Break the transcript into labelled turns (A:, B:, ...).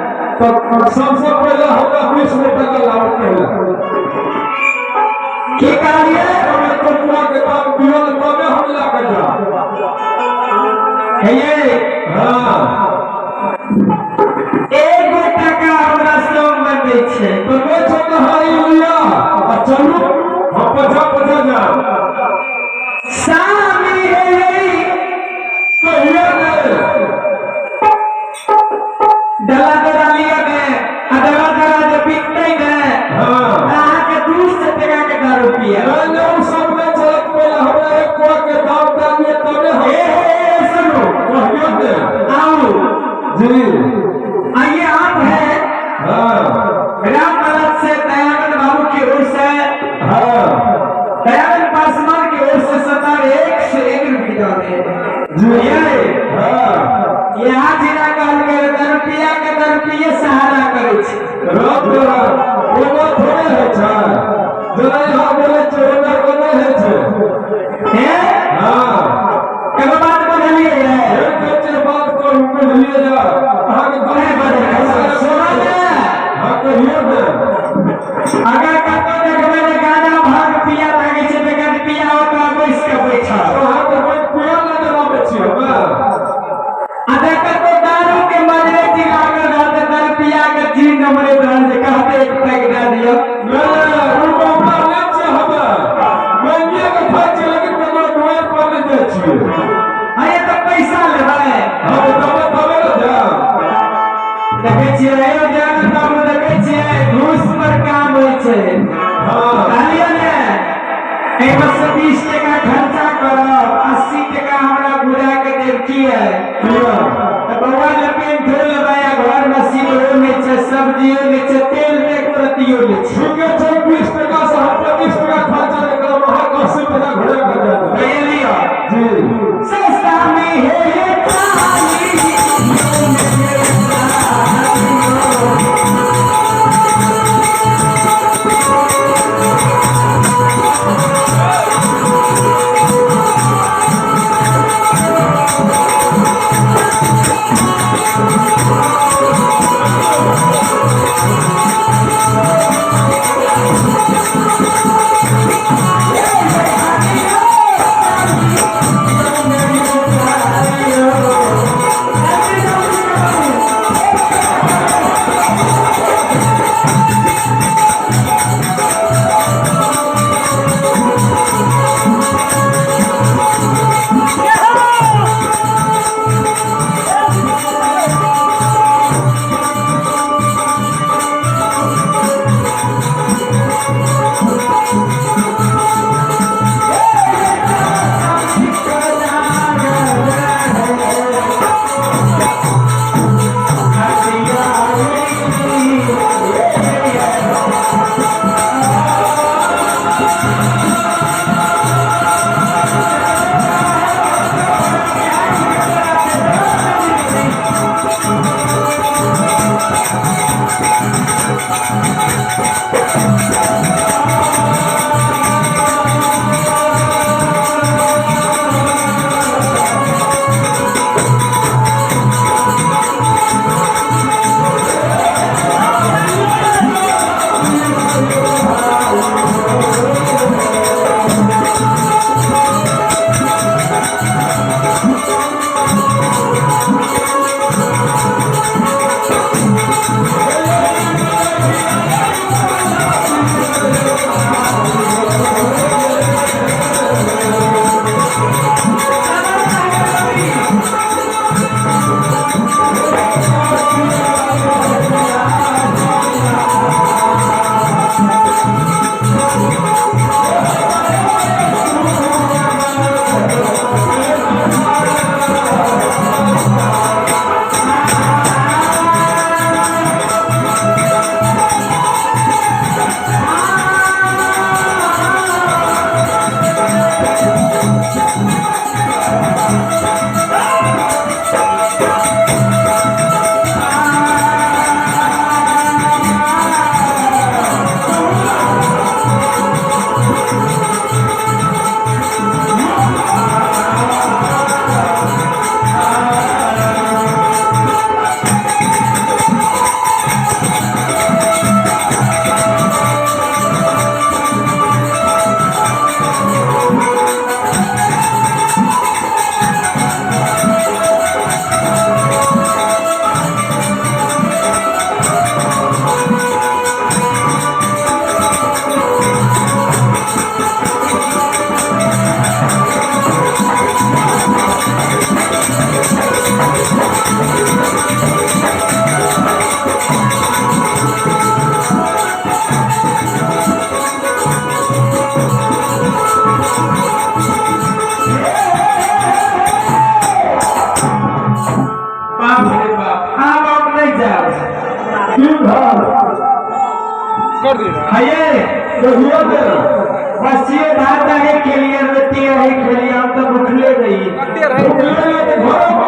A: सबसे पहले हमरा 20 टका लाभ
B: के कार्य
A: तो पूरा के काम दियो तबे हम ला के जा
B: है ये
A: हां
B: एगो टका हमरा सब में दै छै
A: तो मैं छोटा हाई लिया आ चलू हम 50 जा
B: सामी है
A: कहिया ने
B: डला डला लिया में अदरा दरा जे बिकते ने
A: हां
B: अहाँ के 200 टका के दारू पिया
A: ना सब में चलत पहले हमरा एक को के दाम दानिए तबे
B: ए सुनो
A: कहियो ने
B: आओ
A: जी
B: आइए आप है
A: हां
B: ग्राम पंचायत से दयानंद बाबू की ओर से
A: हां
B: दयानंद पासवान की ओर से सरकार 101 रुपया दे
A: जी
B: ये
A: हां
B: यहाँ जिला कहल के रुपया के रुपये सहारा करे छै
A: रात ओना थोड़े है छै जरा यहाँ बोले छै ओना कोना है छै
B: है
A: हां
B: कब बात बदलिए है
A: एक बच्चे बात करू कर लिए जा अहाँ के
B: कहे बदल सुना ना
A: हां कहियो ने
B: अगर कतो देखबे ने गाना भाग पिया लागे छै त गाना पिया होता बैस के बैठा
A: अहाँ के कोई पिया ना आबै छी हम
B: अगर कतो दारू के मजरे जी लागल रहत त पिया के जी नंबर रहल जे कहते एक पैक दे दियो बस 20 टका खर्चा करब 80 टका हमरा बुढ़ा के देवकी है तो बउआ लपेट धो लेबै घर में सिगरो में छै सब्जियों में छै तेल में रतियो में छै
A: ठीक है 20 टका से 25 टका खर्चा निकल वहां 80 टका घोड़ा कर जाता
B: बुझलियो
A: जी
B: सस्ता में है
A: कर देना
B: है
A: तो हुआ तेरा
B: बस ये बात है कि लिए रोटी है के लिए हम तो भूखले रही
A: भूखले रहे तो घर